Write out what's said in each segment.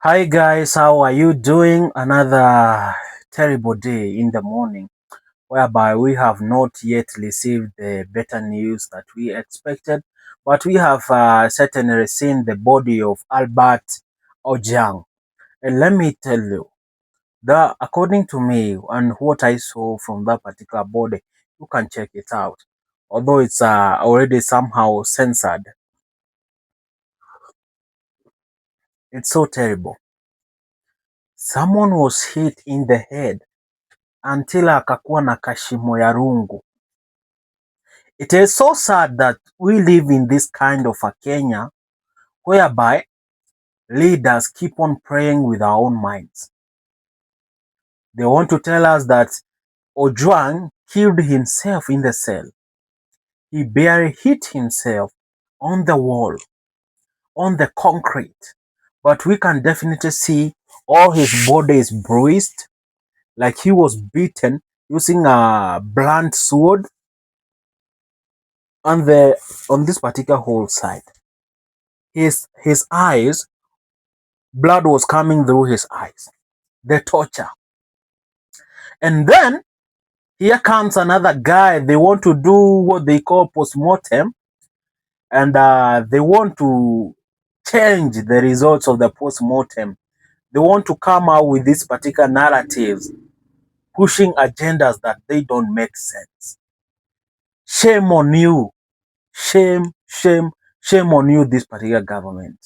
Hi guys, how are you doing? Another terrible day in the morning, whereby we have not yet received the better news that we expected, but we have certainly seen the body of Albert Ojang. And let me tell you, that according to me and what I saw from that particular body, you can check it out. Although it's already somehow censored, it's so terrible. Someone was hit in the head until akakuwa na kashimo ya rungu. It is so sad that we live in this kind of a Kenya whereby leaders keep on praying with our own minds. They want to tell us that Ojwang killed himself in the cell. He barely hit himself on the wall, on the concrete. But we can definitely see all his body is bruised, like he was beaten using a blunt sword on this particular whole side. His eyes, blood was coming through his eyes. The torture. And then here comes another guy. They want to do what they call post-mortem, and they want to change the results of the post-mortem. They want to come out with these particular narratives, pushing agendas that they don't make sense. Shame on you. Shame, shame, shame on you, this particular government.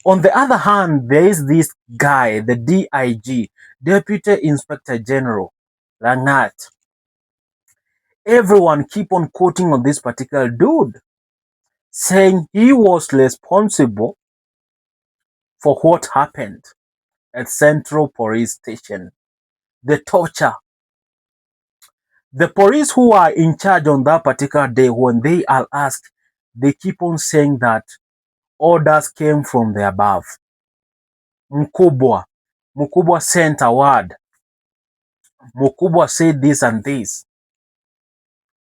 On the other hand, there is this guy, the DIG, Deputy Inspector General, Langat. Everyone keep on quoting on this particular dude, saying he was responsible for what happened at Central Police Station. The torture. The police who are in charge on that particular day, when they are asked, they keep on saying that orders came from the above. Mkubwa sent a word. Mkubwa said this and this.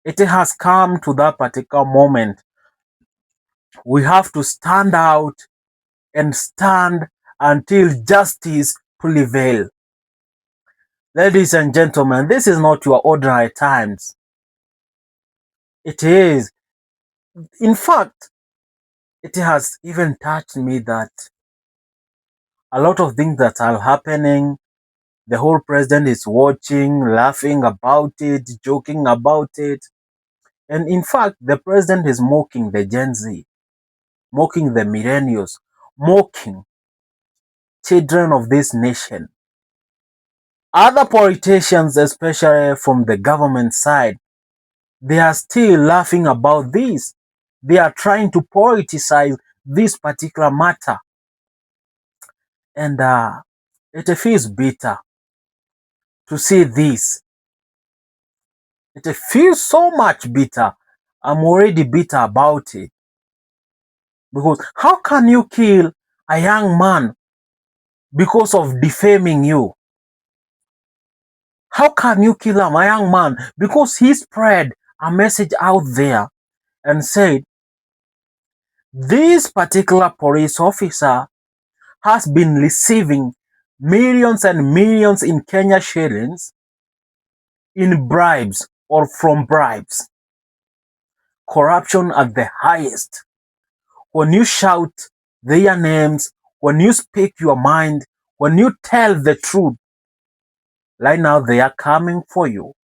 It has come to that particular moment. We have to stand out and stand until justice prevails. Ladies and gentlemen, this is not your ordinary times. It is. In fact, it has even touched me that a lot of things that are happening, the whole president is watching, laughing about it, joking about it. And in fact, the president is mocking the Gen Z, mocking the millennials, mocking children of this nation. Other politicians, especially from the government side, they are still laughing about this. They are trying to politicize this particular matter. And it feels bitter to see this. It feels so much bitter. I'm already bitter about it. Because how can you kill a young man because of defaming you? How can you kill a young man because he spread a message out there and said, this particular police officer has been receiving millions and millions in Kenya shillings in bribes or from bribes. Corruption at the highest. When you shout their names, when you speak your mind, when you tell the truth, right now they are coming for you.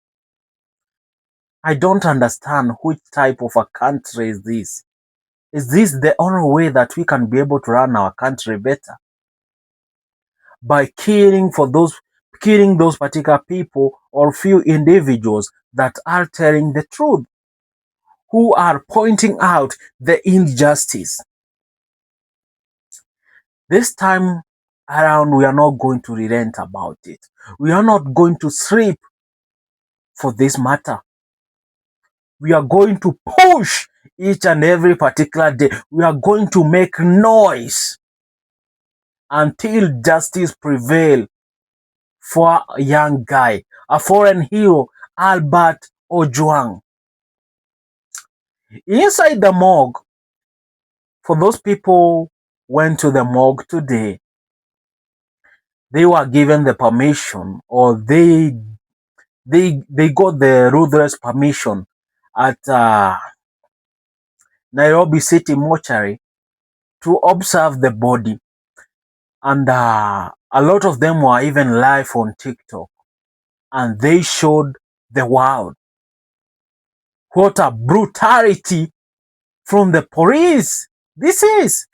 I don't understand which type of a country is this. Is this the only way that we can be able to run our country better? By killing those particular people or few individuals that are telling the truth, who are pointing out the injustice. This time around, we are not going to relent about it. We are not going to sleep for this matter. We are going to push each and every particular day. We are going to make noise until justice prevails for a young guy, a foreign hero, Albert Ojwang. Inside the morgue, for those people who went to the morgue today, they were given the permission, or they got the ruthless permission at Nairobi City Mortuary to observe the body. And a lot of them were even live on TikTok, and they showed the world what a brutality from the police. This is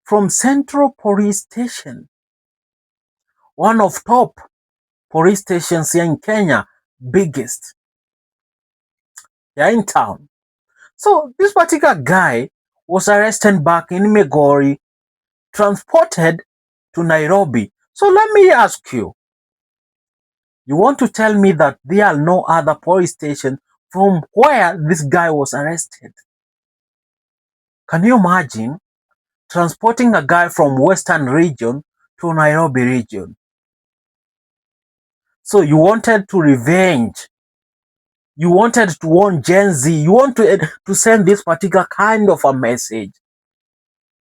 from Central Police Station, one of top police stations here in Kenya, biggest here in town. So this particular guy was arrested back in Migori, transported to Nairobi. So let me ask you, you want to tell me that there are no other police stations from where this guy was arrested? Can you imagine transporting a guy from Western region to Nairobi region? So you wanted to revenge. You wanted to warn Gen Z. You want to send this particular kind of a message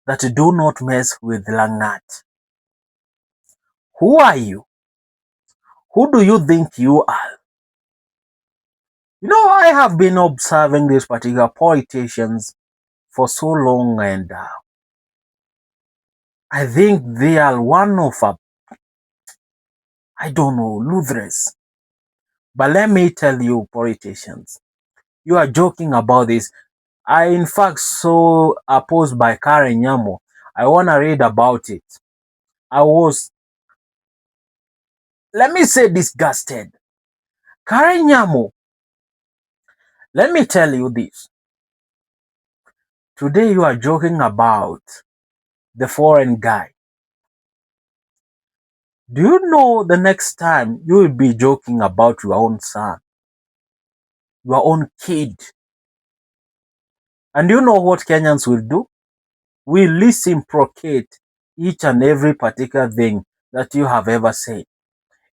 that do not mess with Langat. Who are you? Who do you think you are? You know, I have been observing these particular politicians for so long, and I think they are one of I don't know, Lutherans. But let me tell you, politicians, you are joking about this. I in fact saw a post by Karen Nyamo. I want to read about it. I was, let me say, disgusted. Karen Nyamo, let me tell you this. Today you are joking about the foreign guy. Do you know the next time you will be joking about your own son, your own kid? And you know what Kenyans will do? We reciprocate each and every particular thing that you have ever said.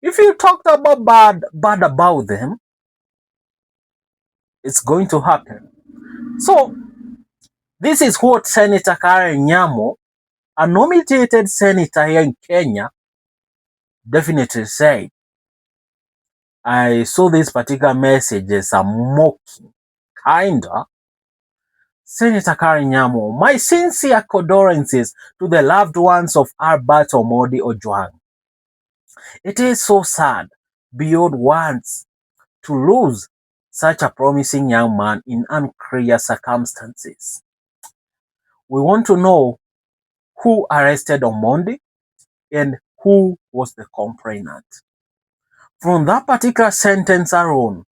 If you talked about bad about them, it's going to happen. So this is what Senator Karen Nyamo, a nominated senator here in Kenya, definitely said. I saw this particular message as a mocking, kinda. Senator Karen Nyamo, my sincere condolences to the loved ones of Albert Omodi OJWANG. It is so sad beyond words to lose such a promising young man in unclear circumstances. We want to know who arrested Omondi and who was the complainant. From that particular sentence alone,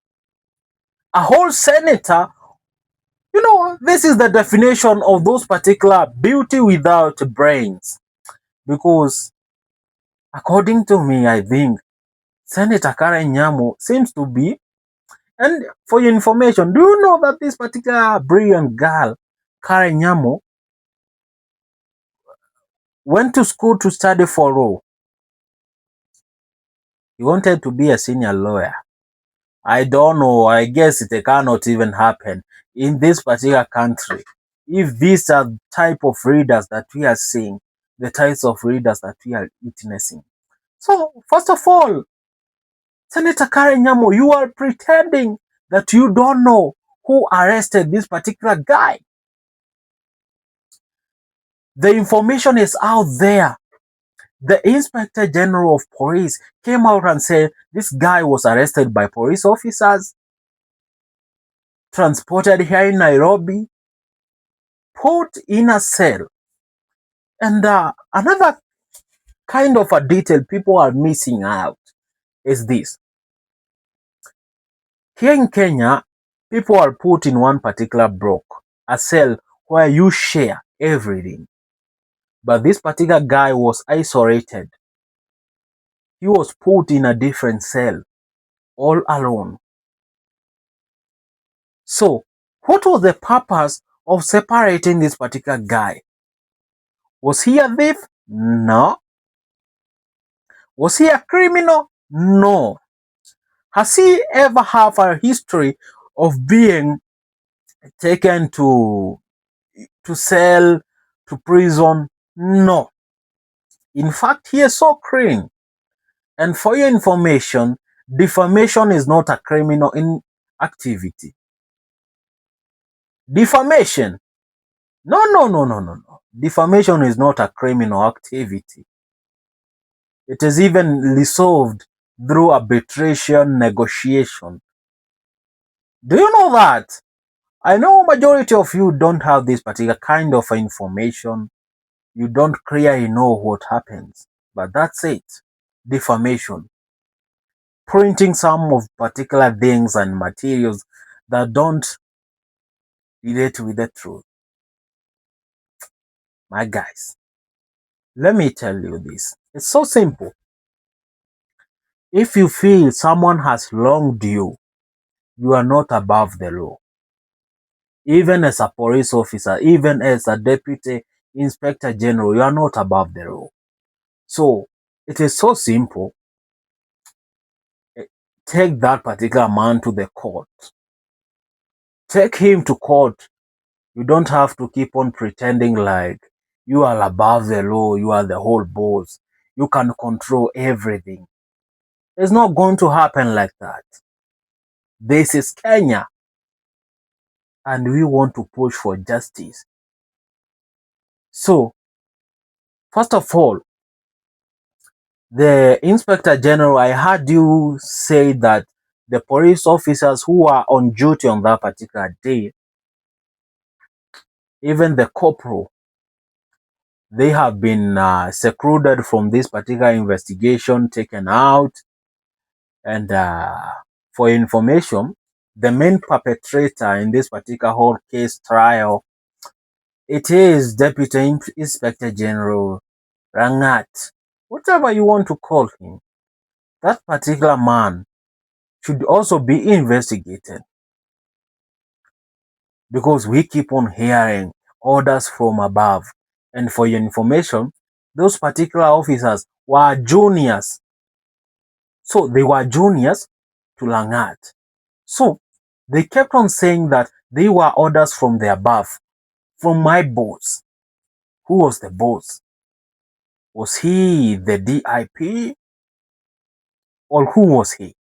a whole senator, you know, this is the definition of those particular beauty without brains. Because according to me, I think Senator Karen Nyamo seems to be, and for your information, do you know that this particular brilliant girl, Karen Nyamo, went to school to study for law? He wanted to be a senior lawyer. I don't know. I guess it cannot even happen in this particular country. If these are type of readers that we are seeing, the types of readers that we are witnessing. So, first of all, Senator Karen Nyamo, you are pretending that you don't know who arrested this particular guy. The information is out there. The Inspector General of Police came out and said this guy was arrested by police officers, transported here in Nairobi, put in a cell. And another kind of a detail people are missing out is this. Here in Kenya, people are put in one particular block, a cell where you share everything. But this particular guy was isolated. He was put in a different cell, all alone. So, what was the purpose of separating this particular guy? Was he a thief? No. Was he a criminal? No. Has he ever have a history of being taken to cell, to prison? No. In fact, he is so clean. And for your information, defamation is not a criminal activity. Defamation. No, no, no, no, no, no. Defamation is not a criminal activity. It is even resolved through arbitration negotiation. Do you know that? I know majority of you don't have this particular kind of information. You don't clearly know what happens. But that's it. Defamation. Printing some of particular things and materials that don't relate with the truth. My guys, let me tell you this. It's so simple. If you feel someone has wronged you, you are not above the law. Even as a police officer, even as a deputy inspector general, you are not above the law. So it is so simple. Take that particular man to the court. Take him to court. You don't have to keep on pretending like you are above the law, you are the whole boss. You can control everything. It's not going to happen like that. This is Kenya, and we want to push for justice. So, first of all, the Inspector General, I heard you say that the police officers who are on duty on that particular day, even the corporal, they have been secluded from this particular investigation, taken out. And for information, the main perpetrator in this particular whole case trial, it is Deputy Inspector General Rangat, whatever you want to call him. That particular man should also be investigated, because we keep on hearing orders from above. And for your information, those particular officers were juniors. So they were juniors to Langat. So they kept on saying that they were orders from the above, from my boss. Who was the boss? Was he the DIP? Or who was he?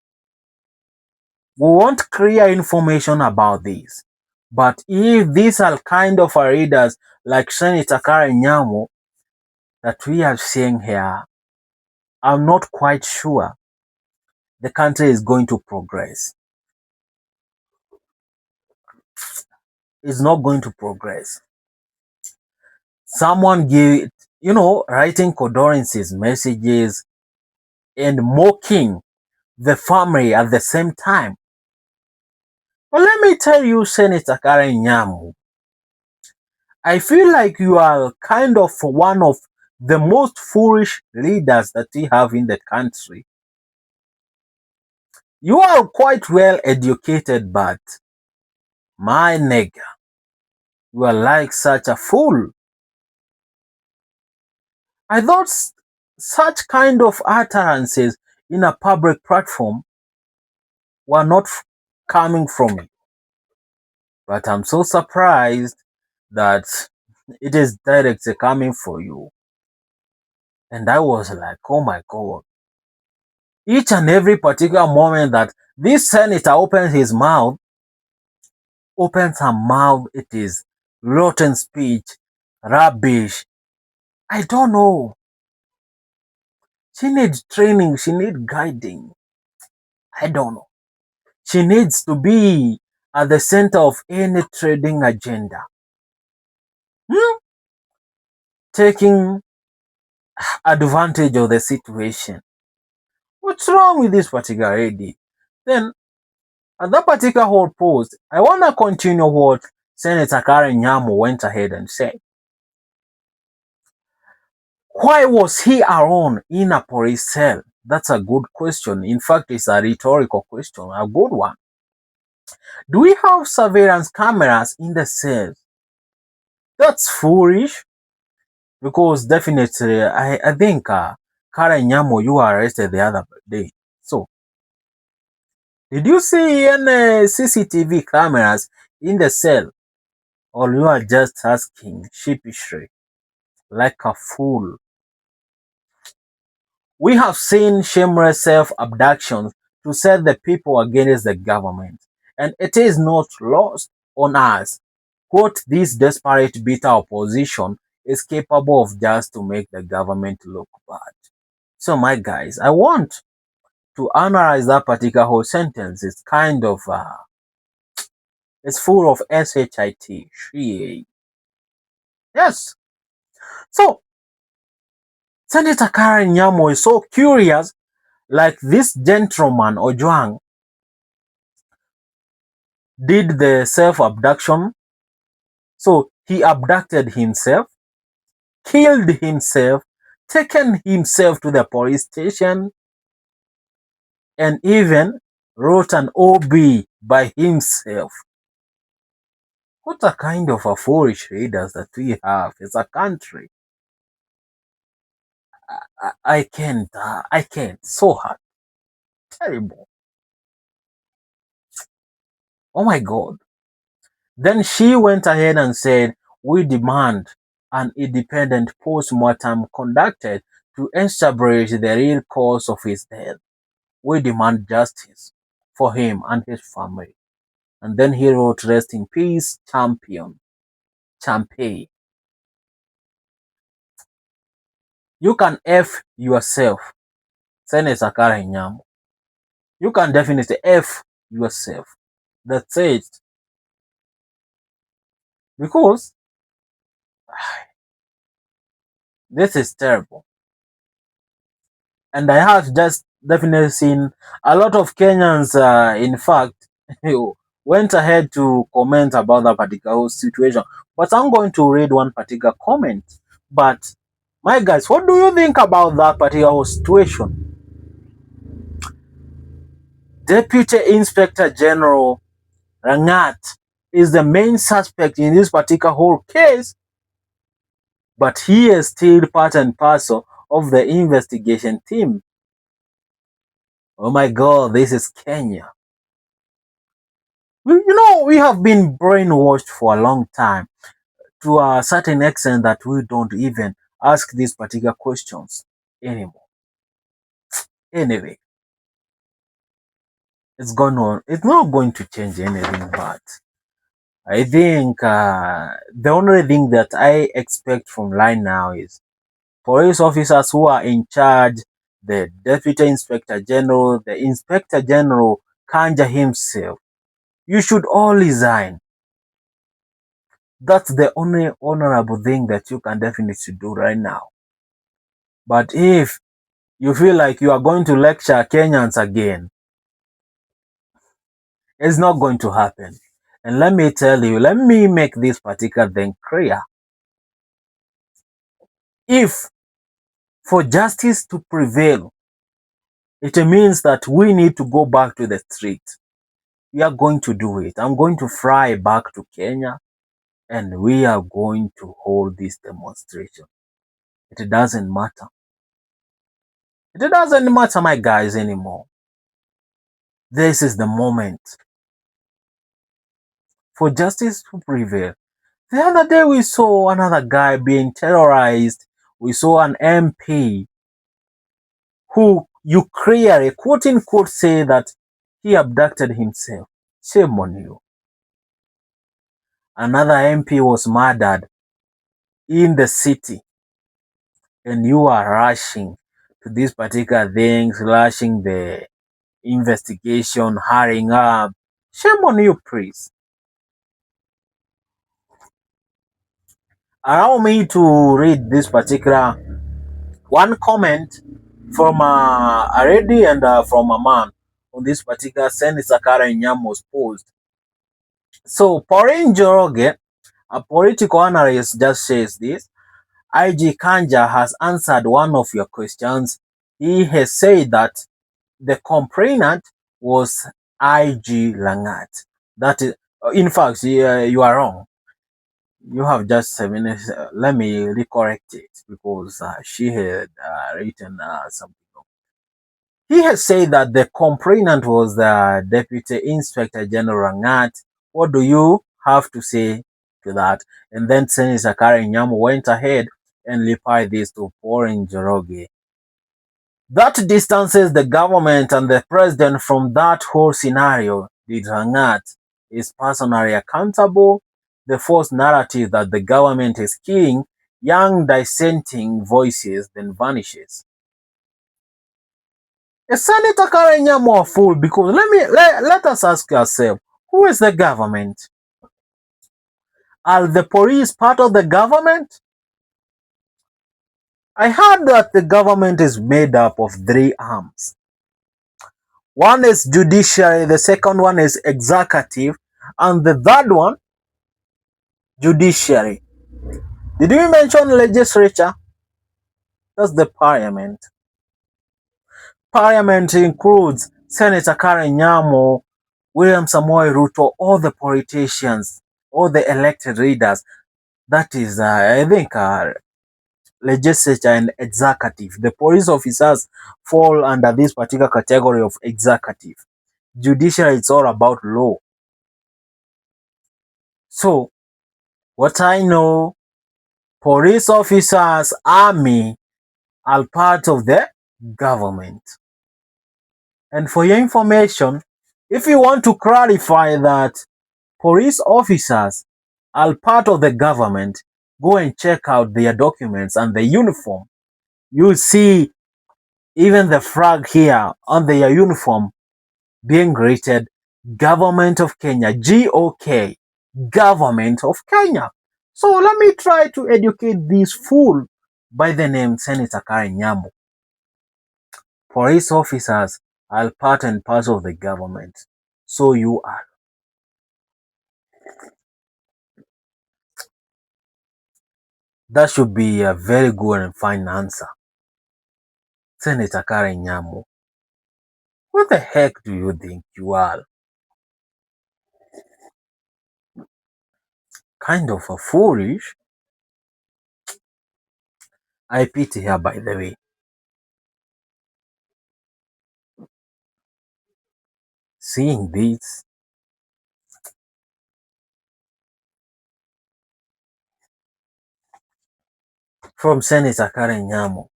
We want clear information about this. But if these are kind of readers like Senator Karen Nyamo that we are seeing here, I'm not quite sure the country is going to progress. It's not going to progress. Someone writing condolences messages and mocking the family at the same time. But let me tell you, Senator Karen Nyamu, I feel like you are kind of one of the most foolish leaders that we have in the country. You are quite well educated, but my nigga, you are like such a fool. I thought such kind of utterances in a public platform were not coming from you. But I'm so surprised that it is directly coming for you. And I was like, oh my God. Each and every particular moment that this senator opens her mouth, it is rotten speech, rubbish. I don't know. She needs training, she needs guiding. I don't know. She needs to be at the center of any trading agenda. Taking advantage of the situation. What's wrong with this particular lady? Then, at that particular whole post, I want to continue what Senator Karen Nyamo went ahead and said. Why was he alone in a police cell? That's a good question. In fact, it's a rhetorical question, a good one. Do we have surveillance cameras in the cells? That's foolish, because definitely, I think Karen Nyamo, you were arrested the other day. So, did you see any CCTV cameras in the cell? Or you are just asking sheepishly, like a fool? We have seen shameless self-abductions to set the people against the government, and it is not lost on us what this desperate bitter opposition is capable of just to make the government look bad. So my guys, I want to analyze that particular whole sentence. It's kind of it's full of shit. Yes. So Senator Karen Nyamo is so curious, like this gentleman Ojwang did the self-abduction. So he abducted himself, killed himself, taken himself to the police station, and even wrote an OB by himself. What a kind of a foolish leaders that we have as a country. I can't. So hard. Terrible. Oh my God. Then she went ahead and said, we demand an independent post-mortem conducted to establish the real cause of his death. We demand justice for him and his family. And then he wrote, rest in peace, champion. Champagne. You can F yourself. Senator Karen Nyamo. You can definitely F yourself. That's it. Because this is terrible. And I have just definitely seen a lot of Kenyans, in fact, went ahead to comment about that particular situation. But I'm going to read one particular comment. But my guys, what do you think about that particular situation? Deputy Inspector General Rangat is the main suspect in this particular whole case, but he is still part and parcel of the investigation team. Oh my God, this is Kenya. We have been brainwashed for a long time to a certain extent that we don't even ask these particular questions anymore. Anyway, it's gone on. It's not going to change anything, but I think the only thing that I expect from line now is police officers who are in charge, the Deputy Inspector General, the Inspector General Kanja himself. You should all resign. That's the only honorable thing that you can definitely do right now. But if you feel like you are going to lecture Kenyans again, it's not going to happen. And let me tell you, let me make this particular thing clear. If for justice to prevail, it means that we need to go back to the street. We are going to do it. I'm going to fly back to Kenya and we are going to hold this demonstration. It doesn't matter. It doesn't matter, my guys, anymore. This is the moment for justice to prevail. The other day we saw another guy being terrorized. We saw an MP who you clearly, quote unquote, say that he abducted himself. Shame on you. Another MP was murdered in the city, and you are rushing to these particular things, rushing the investigation, hurrying up. Shame on you, please. Allow me to read this particular one comment from a lady and from a man on this particular Senator Karen Nyamo's post. So, Pauline Joroge, a political analyst, just says this. IG Kanja has answered one of your questions. He has said that the complainant was IG Langat. That is, in fact, you are wrong. You have just 7 minutes. Let me recorrect it because she had written something. He has said that the complainant was the Deputy Inspector General Ngat. What do you have to say to that? And then Senator Karen Nyamu went ahead and replied this to Pauline Joroge. That distances the government and the president from that whole scenario. The Rangat is personally accountable. The false narrative that the government is killing young dissenting voices then vanishes. Is Senator Karenyamo a fool? Because let us ask ourselves, who is the government? Are the police part of the government? I heard that the government is made up of three arms. One is judiciary, the second one is executive, and the third one, judiciary. Did we mention legislature? That's the parliament. Parliament includes Senator Karen Nyamo, William Samoei Ruto, all the politicians, all the elected leaders. That is, I think, legislature and executive. The police officers fall under this particular category of executive. Judiciary, it's all about law. So, what I know, police officers, army are part of the government. And for your information, if you want to clarify that police officers are part of the government, go and check out their documents and the uniform. You see even the flag here on their uniform being rated Government of Kenya, GOK, Government of Kenya. So let me try to educate this fool by the name Senator Karen Nyamo. Police officers are part and parcel of the government. So you are. That should be a very good and fine answer. Senator Karen Nyamo, what the heck do you think you are? Kind of a foolish. I pity her, by the way. Seeing this, from Senator Karen Nyamo,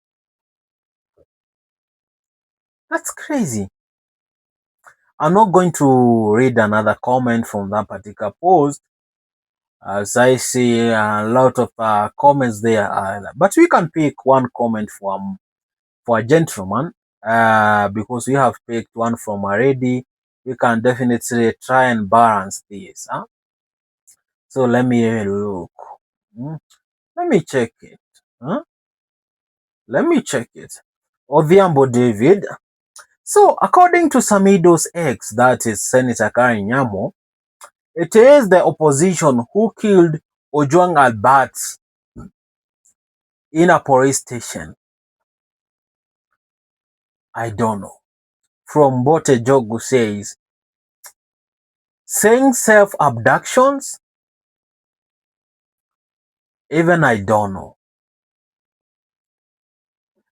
that's crazy. I'm not going to read another comment from that particular post, as I see a lot of comments there. But we can pick one comment for a gentleman, because we have picked one from already. We can definitely try and balance this. Huh? So let me look. Hmm, Let me check it. Huh? Let me check it. Odhiambo David. So according to Samido's ex, that is Senator Karen Nyamo, it is the opposition who killed OJWANG Albert in a police station. I don't know. From Bote Jogu says, saying self-abductions, even I don't know.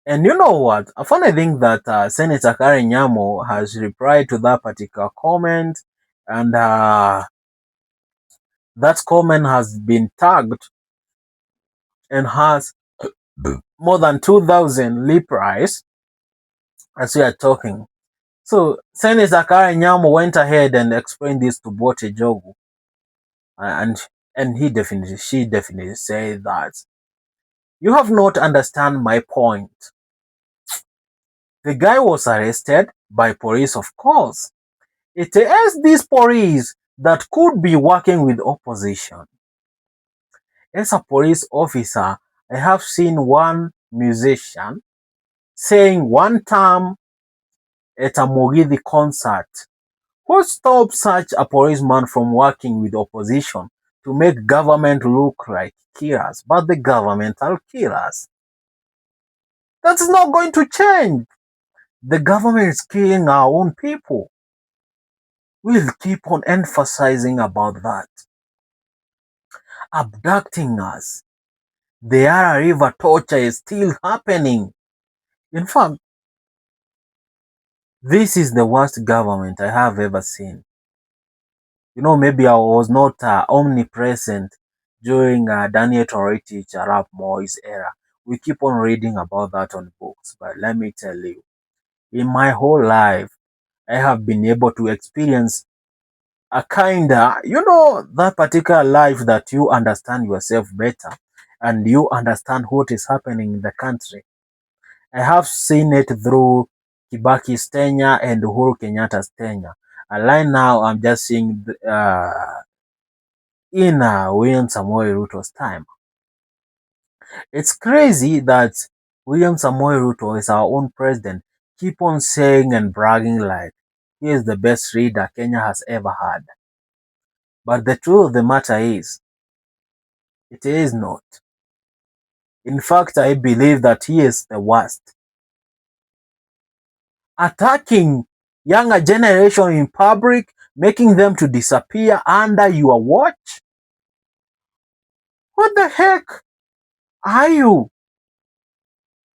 And you know what? I funny thing that Senator Karen Nyamo has replied to that particular comment, and that comment has been tagged and has more than 2,000 replies as we are talking. So Senator Karen Nyamo went ahead and explained this to Bote Jogu, and she definitely said that you have not understand my point. The guy was arrested by police, of course. It is these police that could be working with opposition. As a police officer, I have seen one musician saying one time at a Mugithi concert, what stops such a policeman from working with opposition to make government look like killers? But the government are killers. That's not going to change. The government is killing our own people. We'll keep on emphasizing about that. Abducting us. The Yara River torture is still happening. In fact, this is the worst government I have ever seen. You know, maybe I was not omnipresent during Daniel Toroitich Arap Moi's era We keep on reading about that on books, but let me tell you, in my whole life, I have been able to experience a kinda, that particular life that you understand yourself better and you understand what is happening in the country. I have seen it through Kibaki's tenure and Uhuru Kenyatta's tenure. And right now, I'm just seeing in William Samoei Ruto's time. It's crazy that William Samoei Ruto is our own president. Keep on saying and bragging like he is the best leader Kenya has ever had. But the truth of the matter is, it is not. In fact, I believe that he is the worst. Attacking younger generation in public, making them to disappear under your watch? What the heck are you?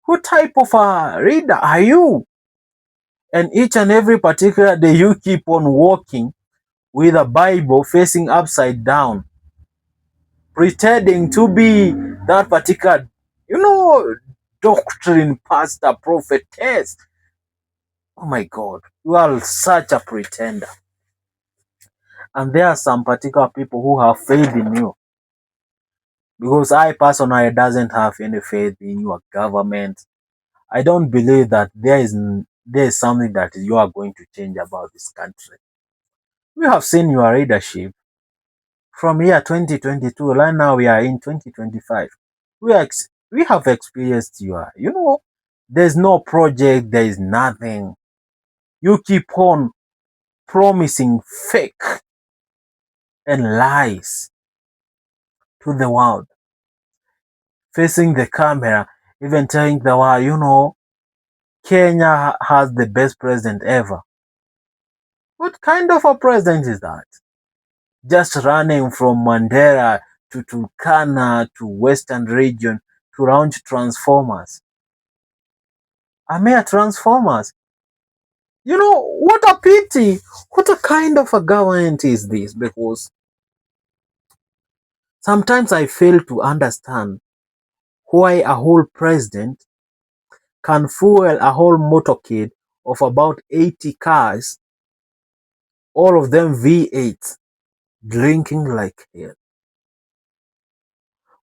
What type of a reader are you? And each and every particular day you keep on walking with a Bible facing upside down, pretending to be that particular, doctrine, pastor, prophetess. Oh my God, you are such a pretender. And there are some particular people who have faith in you. Because I personally doesn't have any faith in your government. I don't believe that there is something that you are going to change about this country. We have seen your leadership from year 2022. Right now we are in 2025. We have experienced there's no project, there is nothing. You keep on promising fake and lies to the world, facing the camera, even telling the world, Kenya has the best president ever. What kind of a president is that? Just running from Mandera to Turkana to Western region to launch transformers. A mere transformers. What a pity. What a kind of a government is this? Because sometimes I fail to understand why a whole president can fuel a whole motorcade of about 80 cars, all of them V8, drinking like hell.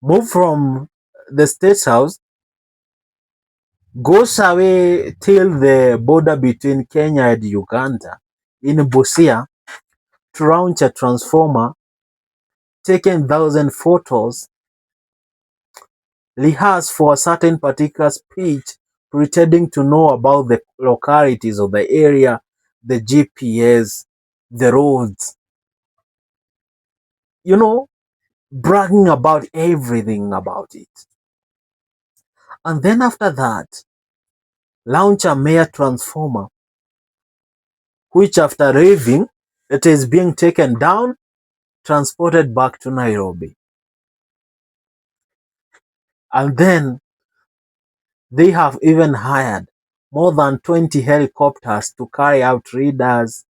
Move from the State House, goes away till the border between Kenya and Uganda in Busia to launch a transformer, taking 1,000 photos, rehearse for a certain particular speech, pretending to know about the localities of the area, the GPS, the roads, bragging about everything about it. And then after that, launch a mere transformer, which after raving, it is being taken down, transported back to Nairobi. And then they have even hired more than 20 helicopters to carry out raiders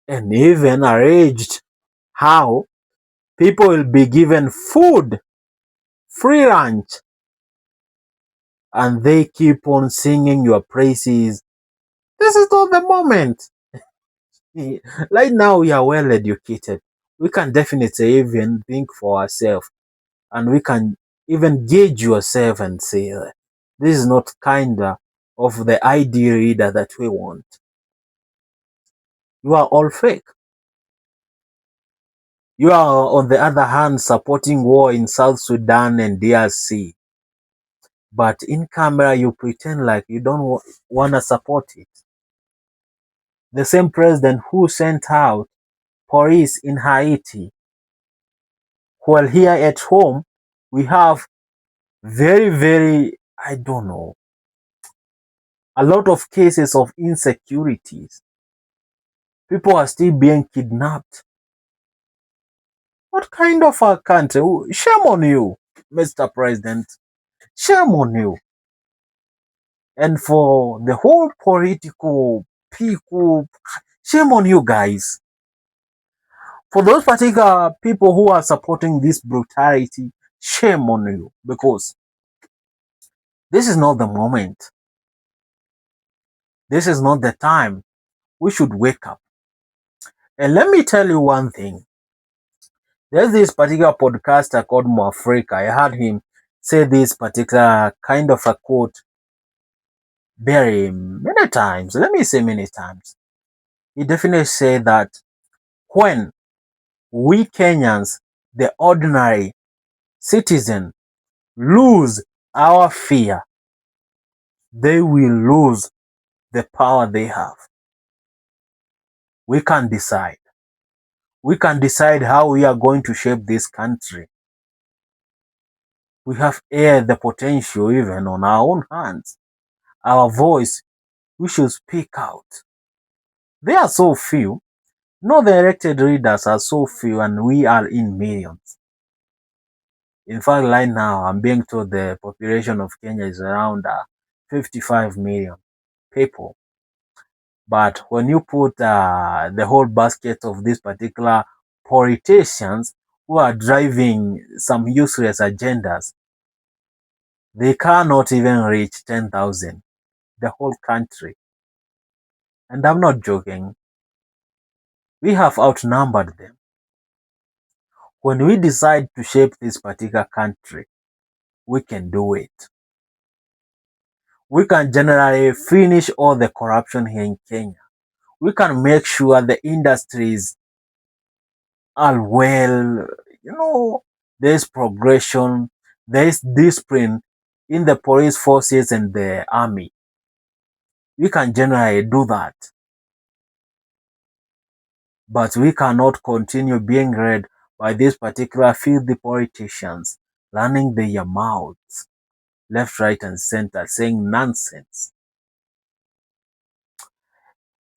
and even arranged how people will be given food, free lunch, and they keep on singing your praises. This is not the moment. Right now we are well educated. We can definitely even think for ourselves, and we can even gauge yourself and say, this is not kinda of the ideal reader that we want. You are all fake. You are, on the other hand, supporting war in South Sudan and DRC. But in camera, you pretend like you don't want to support it. The same president who sent out police in Haiti. While here at home, we have very, very, I don't know, a lot of cases of insecurities. People are still being kidnapped. What kind of a country? Shame on you, Mr. President. Shame on you. And for the whole political people, shame on you guys. For those particular people who are supporting this brutality, shame on you. Because This is not the moment. This is not the time. We should wake up. And let me tell you one thing. There's this particular podcaster called Moafrika. I heard him say this particular kind of a quote very many times. Let me say many times. He definitely said that when we Kenyans, the ordinary citizen, lose our fear, they will lose the power they have. We can decide. We can decide how we are going to shape this country. We have aired the potential even on our own hands. Our voice, we should speak out. They are so few. No, the elected leaders are so few and we are in millions. In fact, right now, I'm being told the population of Kenya is around 55 million people. But when you put the whole basket of these particular politicians who are driving some useless agendas, they cannot even reach 10,000, the whole country. And I'm not joking. We have outnumbered them. When we decide to shape this particular country, we can do it. We can generally finish all the corruption here in Kenya. We can make sure the industries are well, there's progression, there's discipline in the police forces and the army. We can generally do that. But we cannot continue being led by these particular filthy politicians running their mouths left, right, and center, saying nonsense.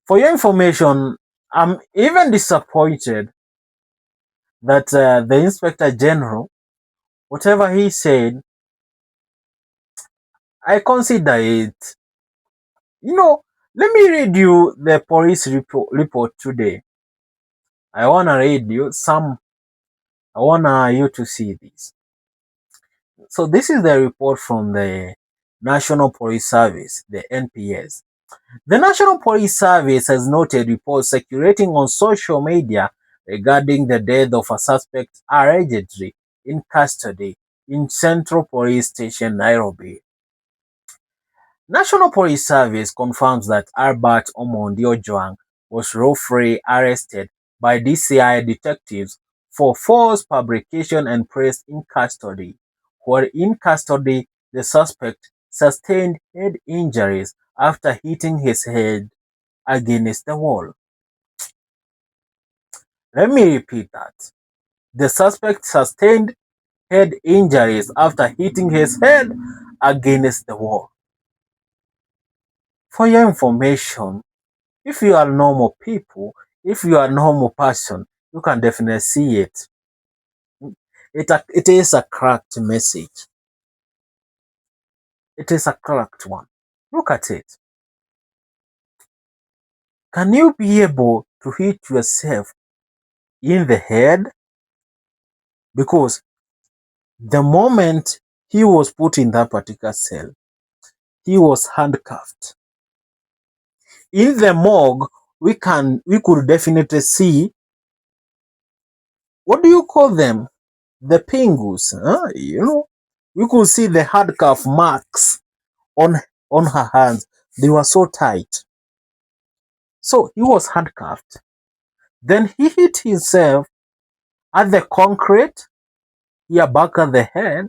For your information, I'm even disappointed that the Inspector General, whatever he said, I consider it. Let me read you the police report today. I want to read you some. I want you to see this. So this is the report from the National Police Service, the NPS. The National Police Service has noted reports circulating on social media regarding the death of a suspect allegedly in custody in Central Police Station, Nairobi. National Police Service confirms that Albert Omondi Ojwang was lawfully arrested by DCI detectives for false publication and placed in custody. While in custody, the suspect sustained head injuries after hitting his head against the wall. Let me repeat that. The suspect sustained head injuries after hitting his head against the wall. For your information, if you are normal people, if you are a normal person, you can definitely see it. It is a cracked message. It is a cracked one. Look at it. Can you be able to hit yourself in the head? Because the moment he was put in that particular cell, he was handcuffed. In the morgue, we could definitely see, what do you call them? The pingus, we could see the handcuff marks on her hands. They were so tight. So he was handcuffed. Then he hit himself at the concrete, here back at the head,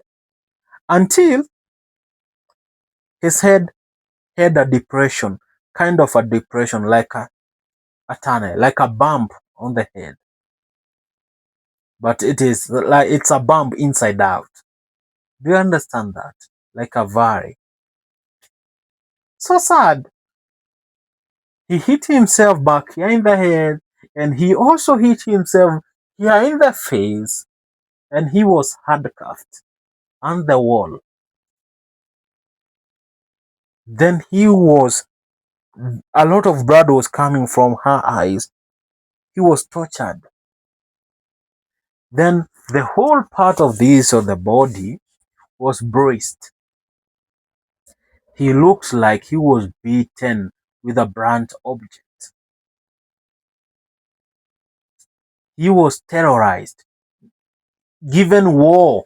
until his head had a depression, kind of a depression, like a tunnel, like a bump on the head. But it is like it's a bump inside out. Do you understand that? Like a valley. So sad. He hit himself back here in the head, and he also hit himself here in the face, and he was handcuffed on the wall. Then a lot of blood was coming from her eyes. He was tortured. Then the whole part of the body was bruised. He looks like he was beaten with a blunt object. He was terrorized, given war.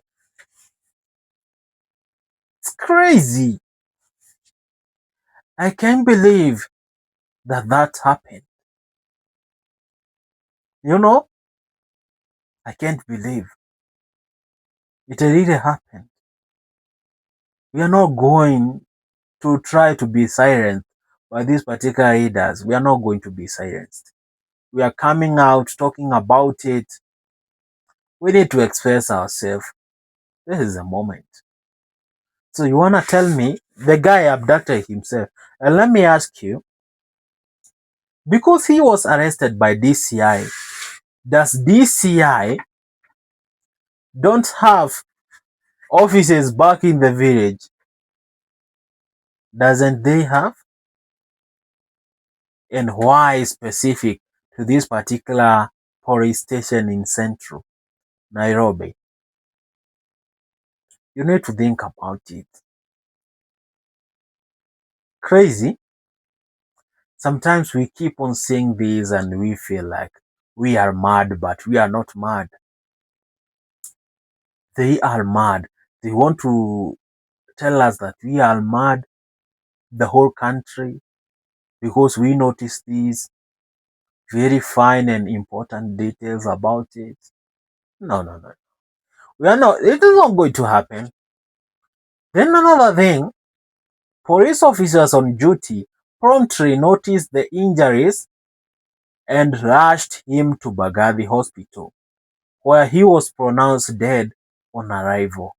It's crazy. I can't believe that happened. You know, I can't believe it really happened. We are not going to try to be silent by these particular leaders. We are not going to be silenced. We are coming out talking about it. We need to express ourselves. This is the moment. So you wanna tell me the guy abducted himself? And let me ask you, because he was arrested by DCI, does DCI don't have offices back in the village? Doesn't they have? And why specific to this particular police station in central Nairobi? You need to think about it. Crazy. Sometimes we keep on saying this and we feel like we are mad, but we are not mad. They are mad. They want to tell us that we are mad, the whole country, because we notice these very fine and important details about it. No, no, no. We are not, it is not going to happen. Then another thing, police officers on duty promptly noticed the injuries and rushed him to Bagadi Hospital, where he was pronounced dead on arrival.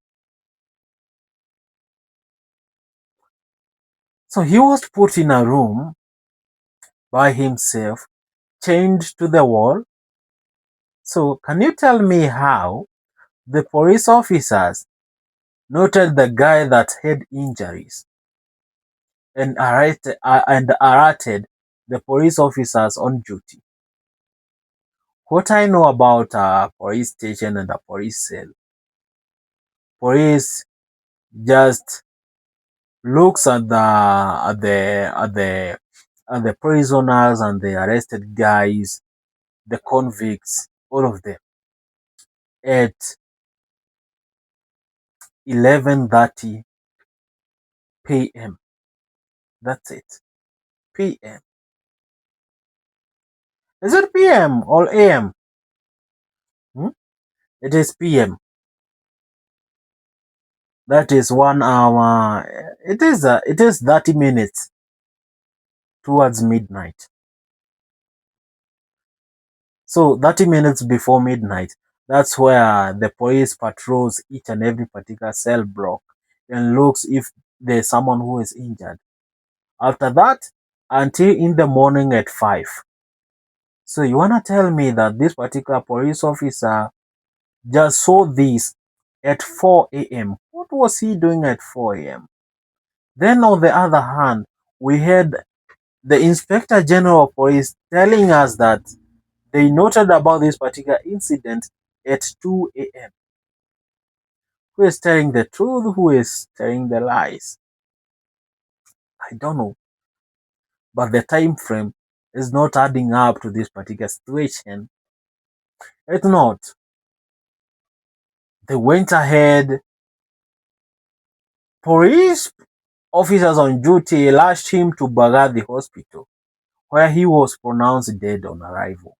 So he was put in a room by himself, chained to the wall. So can you tell me how the police officers noted the guy that had injuries and alerted the police officers on duty? What I know about a police station and a police cell, police just looks at the prisoners and the arrested guys, the convicts, all of them at 11:30 p.m. That's it. p.m. Is it p.m. or a.m.? Hmm? It is p.m. That is 1 hour. It is 30 minutes towards midnight. So 30 minutes before midnight, that's where the police patrols each and every particular cell block and looks if there's someone who is injured. After that, until in the morning at 5. So you wanna tell me that this particular police officer just saw this at 4 a.m. What was he doing at 4 a.m.? Then on the other hand, we had the Inspector General of Police telling us that they noted about this particular incident at 2 a.m. Who is telling the truth? Who is telling the lies? I don't know. But the time frame is not adding up to this particular situation. It's not. They went ahead. Police officers on duty rushed him to Bagadi Hospital, where he was pronounced dead on arrival.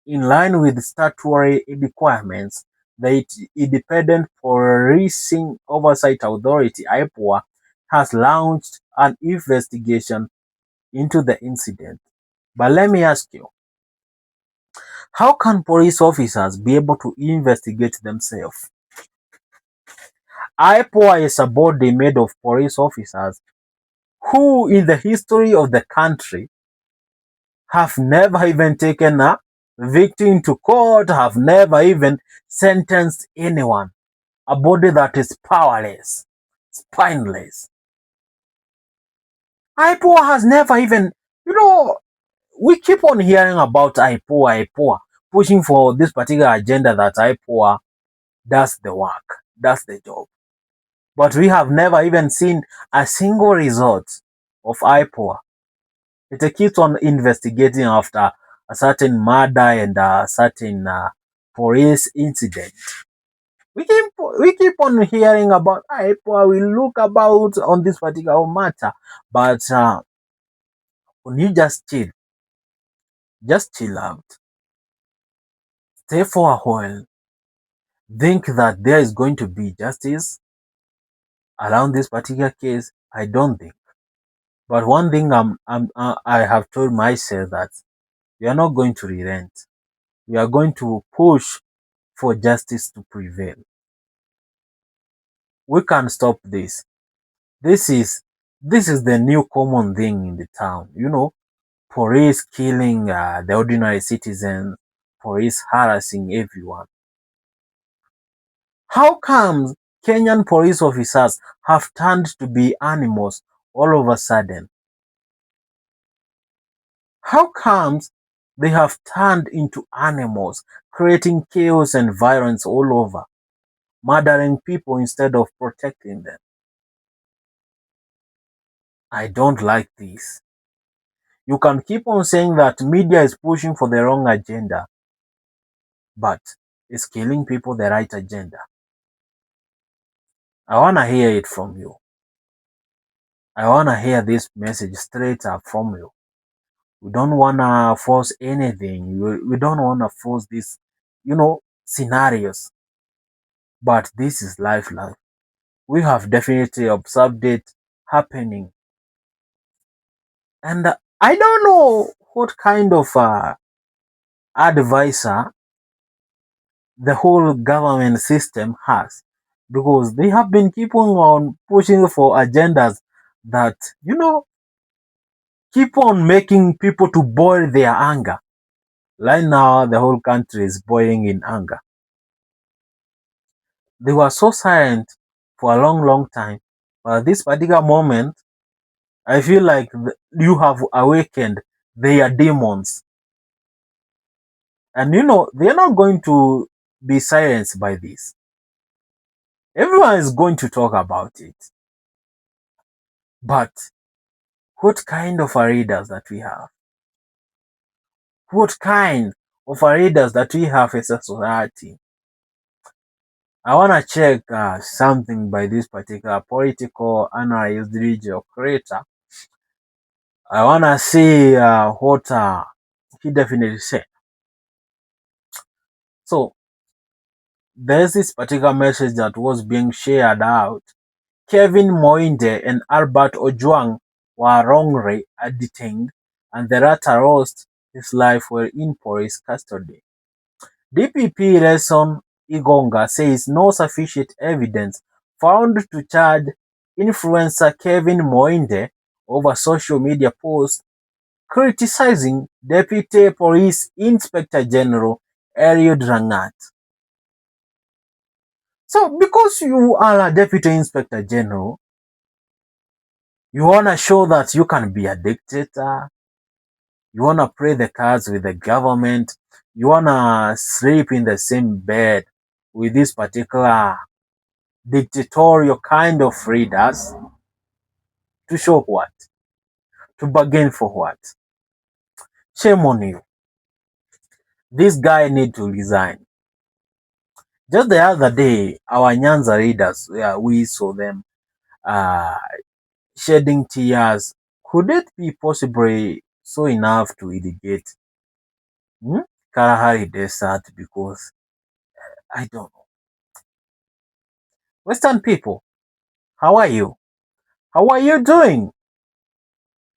In line with statutory requirements, the Independent Policing Oversight Authority (IPOA) has launched an investigation into the incident. But let me ask you, how can police officers be able to investigate themselves? IPOA is a body made of police officers who, in the history of the country, have never even taken a victim to court, have never even sentenced anyone. A body that is powerless, spineless. IPOA has never even, we keep on hearing about IPOA, pushing for this particular agenda that IPOA does the work, does the job. But we have never even seen a single result of IPOA. It keeps on investigating after a certain murder and a certain police incident. We keep on hearing about IPOA. We look about on this particular matter, but when you just chill out, stay for a while, think that there is going to be justice around this particular case. I don't think. But one thing I have told myself that we are not going to relent. We are going to push for justice to prevail. We can stop this. This is this is the new common thing in the town. Police killing the ordinary citizens, police harassing everyone. How comes Kenyan police officers have turned to be animals all of a sudden? How comes they have turned into animals, creating chaos and violence all over, murdering people instead of protecting them? I don't like this. You can keep on saying that media is pushing for the wrong agenda, but is killing people the right agenda? I want to hear it from you. I want to hear this message straight up from you. We don't want to force anything. We don't want to force this, scenarios. But this is life. We have definitely observed it happening. And I don't know what kind of advisor the whole government system has, because they have been keeping on pushing for agendas that, keep on making people to boil their anger. Right now, the whole country is boiling in anger. They were so silent for a long time. But at this particular moment, I feel like you have awakened their demons. And they're not going to be silenced by this. Everyone is going to talk about it. But what kind of a leaders that we have? What kind of a leaders that we have as a society? I want to check something by this particular political analyst, digital creator. I want to see what he definitely said. So, there's this particular message that was being shared out. Kevin Moinde and Albert Ojwang were wrongly detained, and the latter lost his life while in police custody. DPP Lesson Igonga says no sufficient evidence found to charge influencer Kevin Moinde over social media posts criticizing Deputy Police Inspector General Eliud Rangat. So, because you are a Deputy Inspector General, you want to show that you can be a dictator, you want to play the cards with the government, you want to sleep in the same bed with this particular dictatorial kind of leaders. To show what? To bargain for what? Shame on you. This guy need to resign. Just the other day, our Nyanza leaders, we saw them uh, shedding tears. Could it be possibly so enough to irrigate Kalahari Desert? Because I don't know. Western people, how are you? How are you doing?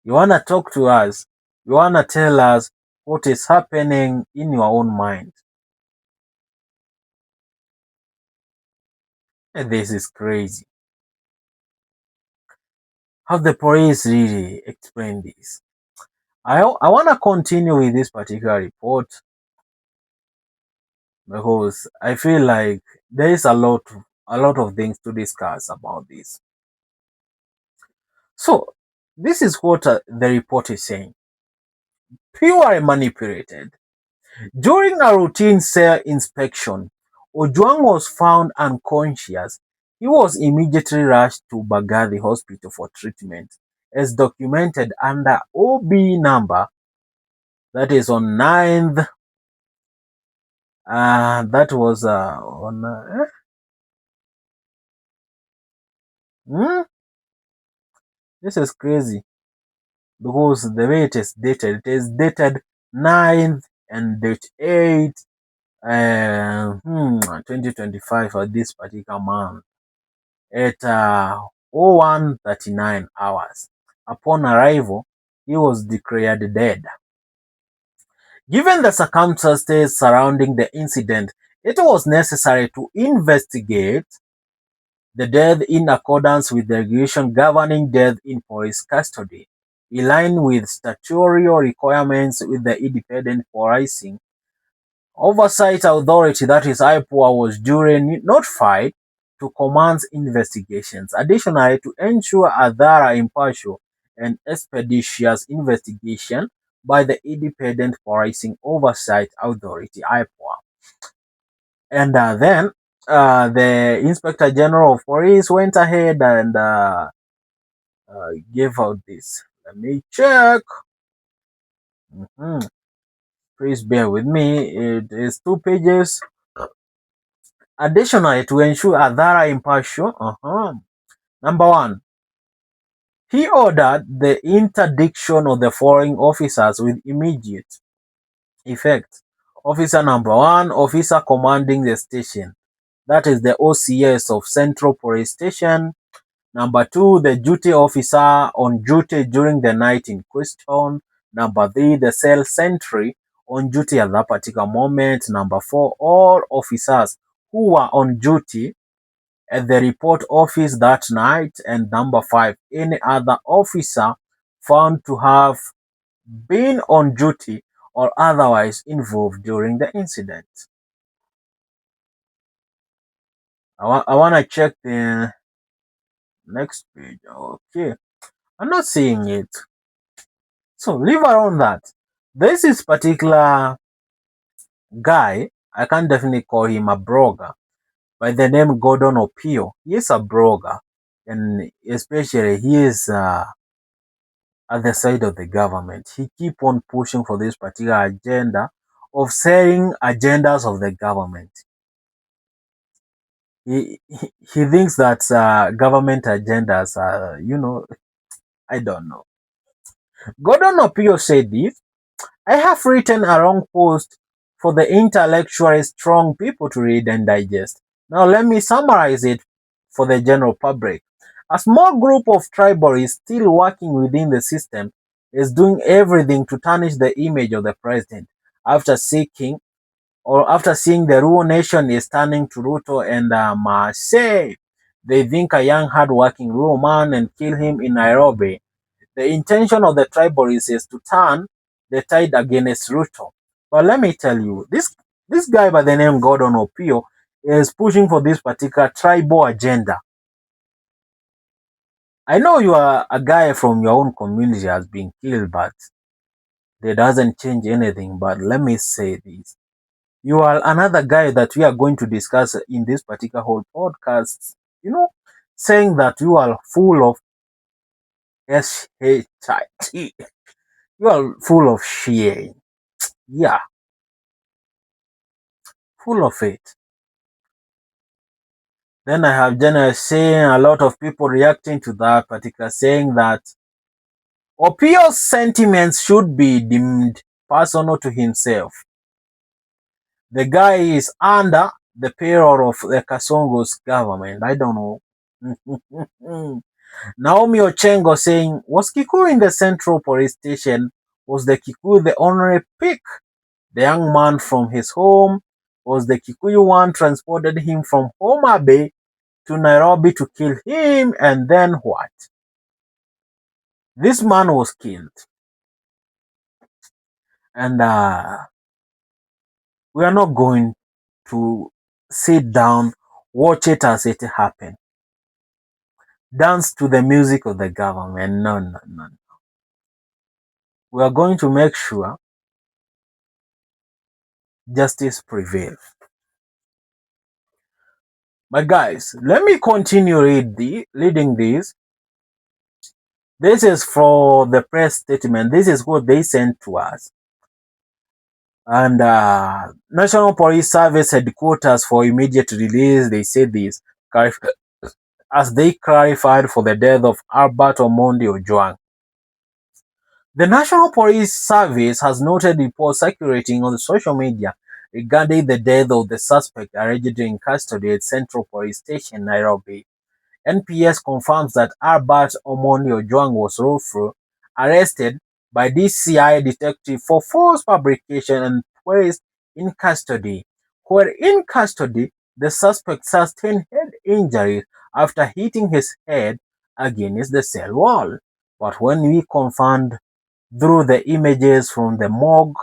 You wanna talk to us? You wanna tell us what is happening in your own mind? This is crazy. How the police really explain this? I wanna continue with this particular report because I feel like there is a lot of things to discuss about this. So this is what the report is saying. Purely manipulated. During a routine cell inspection, Ojwang was found unconscious He was immediately rushed to Baghdadi Hospital for treatment, as documented under OB number, that is on 9th. That was on. Hmm? This is crazy because the way it is dated 9th and date 8, 2025 for this particular month at 01:39 hours. Upon arrival, he was declared dead. Given the circumstances surrounding the incident, it was necessary to investigate the death in accordance with the regulation governing death in police custody, in line with statutory requirements with the Independent Policing Oversight Authority, that is IPOA, was duly notified to commence investigations. Additionally, to ensure a thorough, impartial, and expeditious investigation by the Independent Policing Oversight Authority (IPOA), and then the Inspector General of Police went ahead and gave out this. Let me check. Mhm. Please bear with me. It is 2 pages. Additionally, to ensure a thorough, impartial, number one, he ordered the interdiction of the following officers with immediate effect. Officer number one, officer commanding the station, that is the OCS of Central Police Station. Number two, the duty officer on duty during the night in question. Number three, the cell sentry on duty at that particular moment. Number four, all officers who were on duty at the report office that night. And number five, any other officer found to have been on duty or otherwise involved during the incident. I want to check the next page. Okay, I'm not seeing it. So leave around that. There's this particular guy, I can definitely call him a blogger, by the name Gordon Opio. He is a blogger, and especially he is at the side of the government. He keep on pushing for this particular agenda of selling agendas of the government. He thinks that government agendas are, I don't know. Gordon Opio said this: I have written a long post for the intellectually strong people to read and digest. Now let me summarize it for the general public. A small group of tribalists still working within the system is doing everything to tarnish the image of the president after after seeing the Ruo nation is turning to Ruto and Masai. They think a young hard-working Ruo man and kill him in Nairobi. The intention of the tribalists is to turn the tide against Ruto. But let me tell you, this guy by the name Gordon Opio is pushing for this particular tribal agenda. I know you are a guy from your own community has been killed, but that doesn't change anything. But let me say this. You are another guy that we are going to discuss in this particular whole podcast, saying that you are full of shit. You are full of shit. Yeah, full of it. Then I have generally seen a lot of people reacting to that particular, saying that Opio's sentiments should be deemed personal to himself. The guy is under the payroll of the Kasongo's government. I don't know. Naomi Ochengo saying, was Kikuyu in the Central Police Station? Was the Kikuyu the only pick? The young man from his home? Was the Kikuyu one transported him from Homa Bay to Nairobi to kill him? And then what? This man was killed. And we are not going to sit down, watch it as it happened. Dance to the music of the government. No, no, no. We are going to make sure justice prevails. But guys, let me continue reading this. This is for the press statement. This is what they sent to us. And National Police Service headquarters for immediate release, they said this as they clarified for the death of Albert Omondi Ojwang. The National Police Service has noted reports circulating on social media regarding the death of the suspect allegedly in custody at Central Police Station, Nairobi. NPS confirms that Albert Omondi Ojwang was lawfully arrested by DCI detective for false fabrication and placed in custody. While in custody, the suspect sustained head injuries after hitting his head against the cell wall. But when we confirmed through the images from the morgue,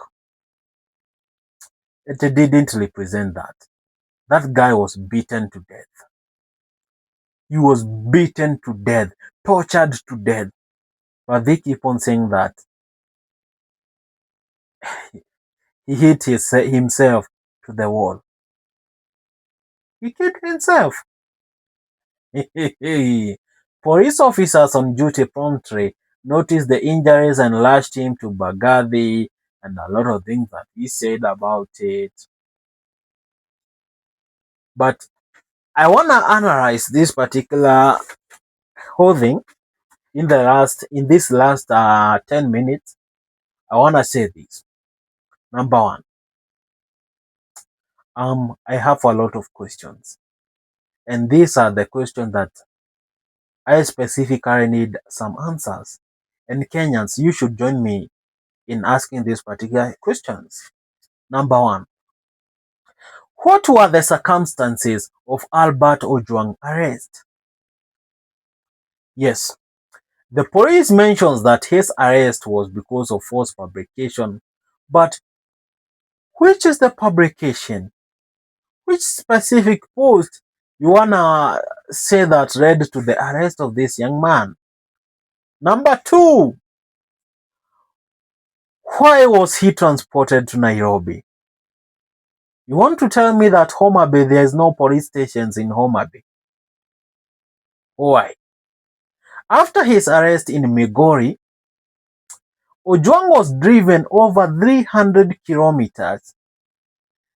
it didn't represent that. That guy was beaten to death. He was beaten to death, tortured to death. But they keep on saying that he hit himself to the wall. He killed himself. Police officers on duty promptly noticed the injuries and lashed him to Baghdadi and a lot of things that he said about it. But I want to analyze this particular whole thing in this last 10 minutes. I want to say this. Number one, I have a lot of questions, and these are the questions that I specifically need some answers. And Kenyans, you should join me in asking these particular questions. Number one, what were the circumstances of Albert Ojwang's arrest? Yes, the police mentions that his arrest was because of false fabrication, but which is the fabrication? Which specific post you wanna say that led to the arrest of this young man? Number two, why was he transported to Nairobi? You want to tell me that Homa Bay, there is no police stations in Homa Bay? Why? After his arrest in Migori, Ojwang was driven over 300 kilometers,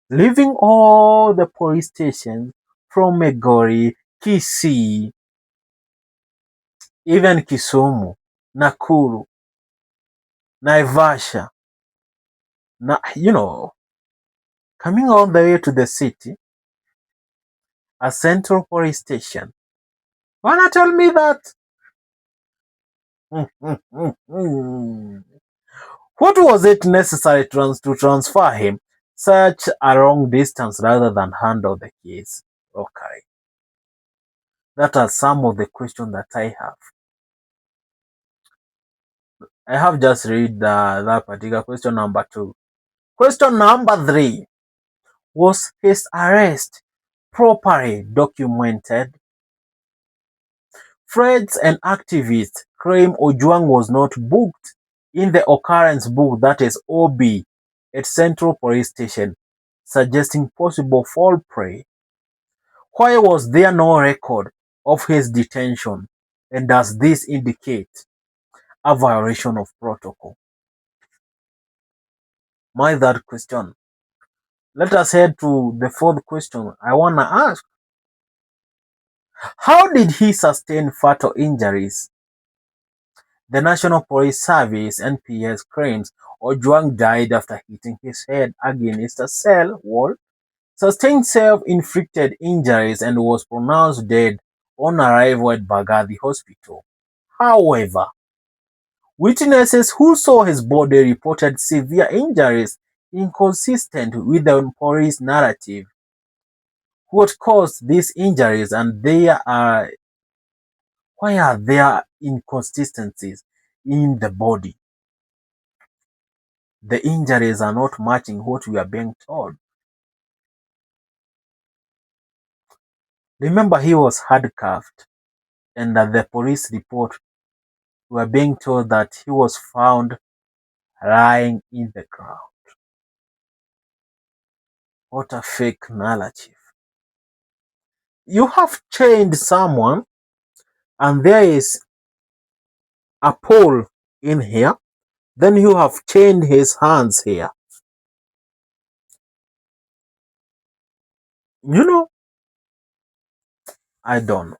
leaving all the police stations from Migori, Kisii, even Kisumu, Nakuru, Naivasha, coming all the way to the city, a central police station. Wanna tell me that? What was it necessary to transfer him such a long distance rather than handle the case? Okay. That are some of the questions that I have. I have just read that particular question number 2. Question number 3. Was his arrest properly documented? Friends and activists claim Ojwang was not booked in the occurrence book, that is OB, at Central Police Station, suggesting possible foul play. Why was there no record of his detention, and does this indicate a violation of protocol? My third question. Let us head to the fourth question I want to ask. How did he sustain fatal injuries? The National Police Service (NPS) claims Ojwang died after hitting his head against a cell wall, sustained self-inflicted injuries, and was pronounced dead on arrival at Baghdadi Hospital. However, witnesses who saw his body reported severe injuries inconsistent with the police narrative. What caused these injuries, and why are there inconsistencies in the body? The injuries are not matching what we are being told. Remember, he was handcuffed, and at the police report, we are being told that he was found lying in the ground. What a fake narrative. you have chained someone and there is a pole in here, then you have chained his hands here. You know, I don't know.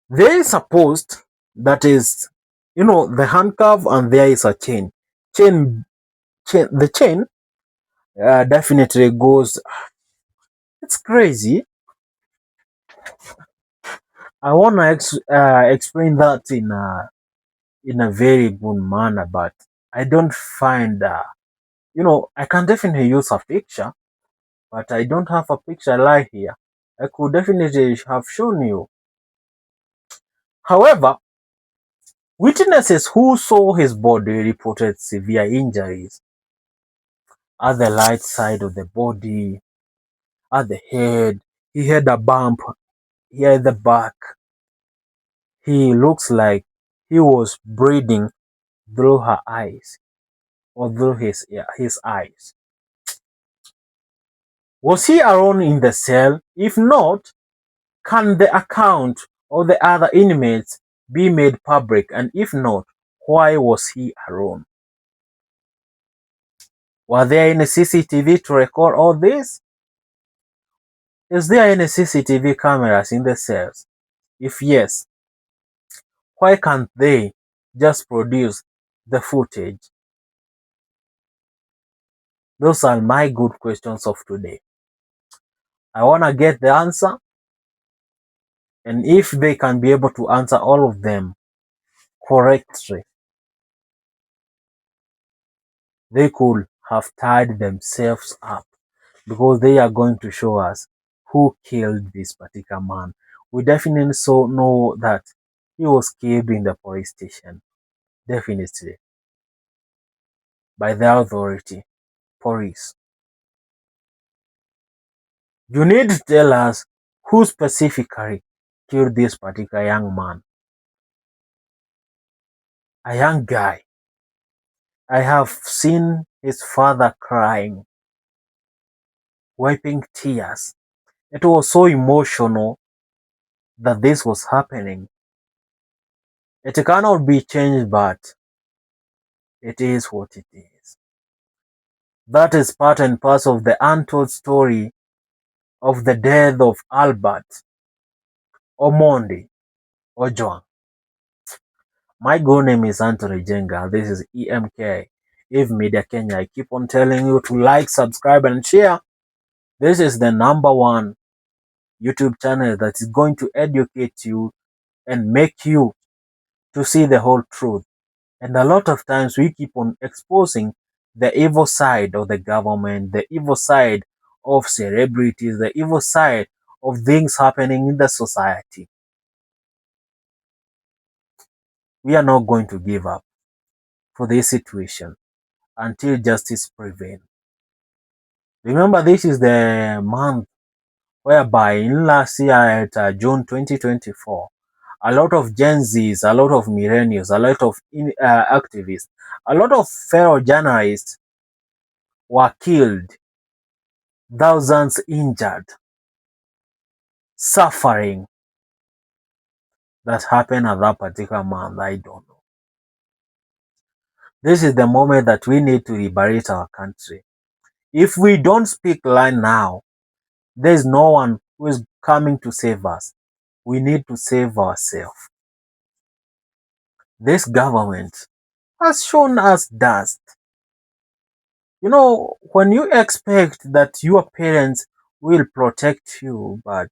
There is a post that is, the handcuff, and there is a chain. Chain, the chain definitely goes. It's crazy. I wanna explain that in a very good manner, but I don't find. I can definitely use a picture, but I don't have a picture right here. I could definitely have shown you. However, witnesses who saw his body reported severe injuries at the right side of the body, at the head. He had a bump here at the back. He looks like he was breathing through her eyes or through his eyes. Was he alone in the cell? If not, can the account of the other inmates be made public? And if not, why was he alone? Were there any CCTV to record all this? Is there any CCTV cameras in the cells? If yes, why can't they just produce the footage? Those are my good questions of today. I want to get the answer, and if they can be able to answer all of them correctly, they could have tied themselves up, because they are going to show us who killed this particular man. We definitely so know that he was killed in the police station, definitely, by the authority, police. You need to tell us who specifically killed this particular young man. A young guy. I have seen his father crying, wiping tears. It was so emotional that this was happening. It cannot be changed, but it is what it is. That is part and parcel of the untold story of the death of Albert Omondi Ojwang. My good name is Anthony Jenga. This is EMK, Eve Media Kenya. I keep on telling you to like, subscribe, and share. This is the #1 YouTube channel that is going to educate you and make you to see the whole truth. And a lot of times we keep on exposing the evil side of the government, the evil side of celebrities, the evil side of things happening in the society. We are not going to give up for this situation until justice prevails. Remember, this is the month whereby in last year at June 2024, a lot of Gen Zs, a lot of millennials, a lot of activists, a lot of fellow journalists were killed, thousands injured, suffering that happened at that particular month. I don't know. This is the moment that we need to liberate our country. If we don't speak right now, there is no one who is coming to save us. We need to save ourselves. This government has shown us dust. When you expect that your parents will protect you, but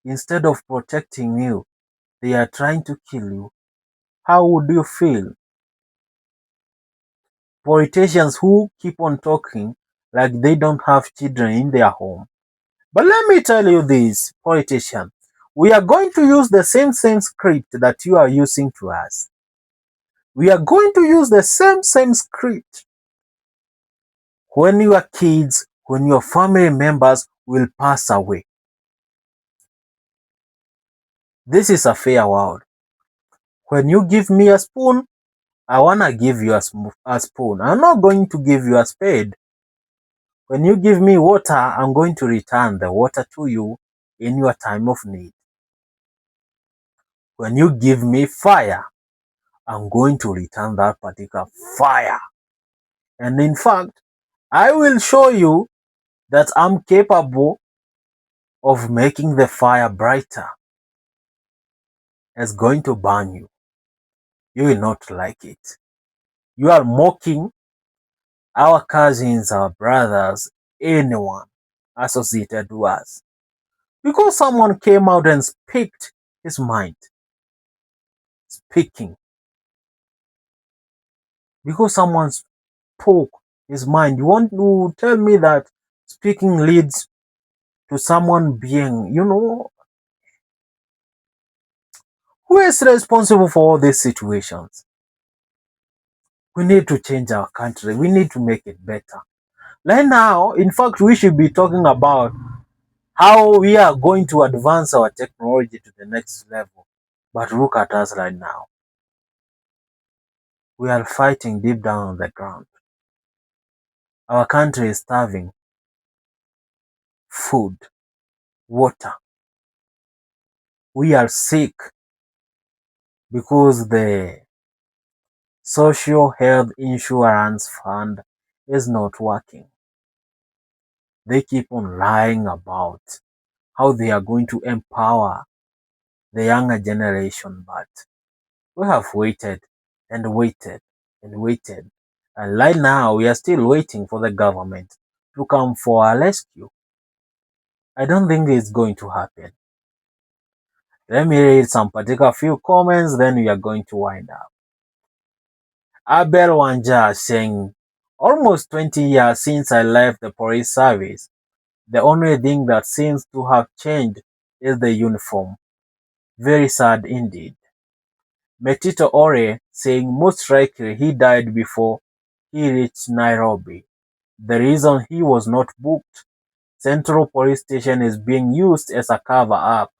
instead of protecting you, they are trying to kill you, how would you feel? Politicians who keep on talking like they don't have children in their home. But let me tell you this, politician, we are going to use the same script that you are using to us. We are going to use the same script. When your kids, when your family members will pass away. This is a fair world. When you give me a spoon, I want to give you a spoon. I'm not going to give you a spade. When you give me water, I'm going to return the water to you in your time of need. When you give me fire, I'm going to return that particular fire. And in fact, I will show you that I'm capable of making the fire brighter. It's going to burn you. You will not like it. You are mocking our cousins, our brothers, anyone associated with us. Because someone came out and speaked his mind. Speaking. Because someone spoke his mind. You want to tell me that speaking leads to someone being, who is responsible for all these situations? We need to change our country. We need to make it better. Right now, in fact, we should be talking about how we are going to advance our technology to the next level. But look at us right now. We are fighting deep down on the ground. Our country is starving. Food, water. We are sick because the social health insurance fund is not working. They keep on lying about how they are going to empower the younger generation, but we have waited and waited and waited. And right now, we are still waiting for the government to come for our rescue. I don't think it's going to happen. Let me read some particular few comments, then we are going to wind up. Abel Wanja saying, almost 20 years since I left the police service. The only thing that seems to have changed is the uniform. Very sad indeed. Metito Ore saying most likely he died before he reached Nairobi. The reason he was not booked, Central Police Station is being used as a cover-up.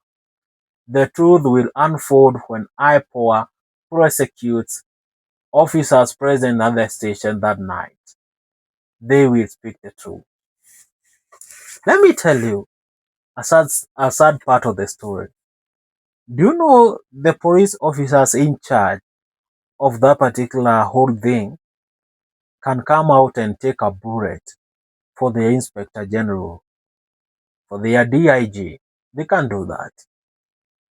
The truth will unfold when IPOA prosecutes officers present at the station that night. They will speak the truth. Let me tell you a sad part of the story. Do you know the police officers in charge of that particular whole thing can come out and take a bullet for the Inspector General, for their DIG? They can do that.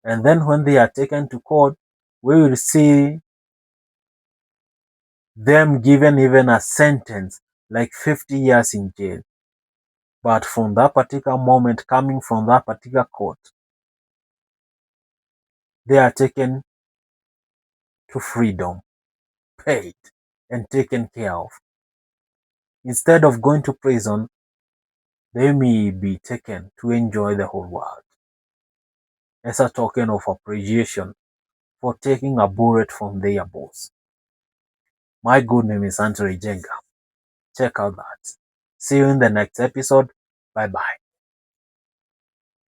And then when they are taken to court, we will see them given even a sentence like 50 years in jail. But from that particular moment, coming from that particular court, they are taken to freedom, paid, and taken care of. Instead of going to prison, they may be taken to enjoy the whole world as a token of appreciation for taking a bullet from their boss. My good name is Andre Jenga. Check out that. See you in the next episode. Bye bye.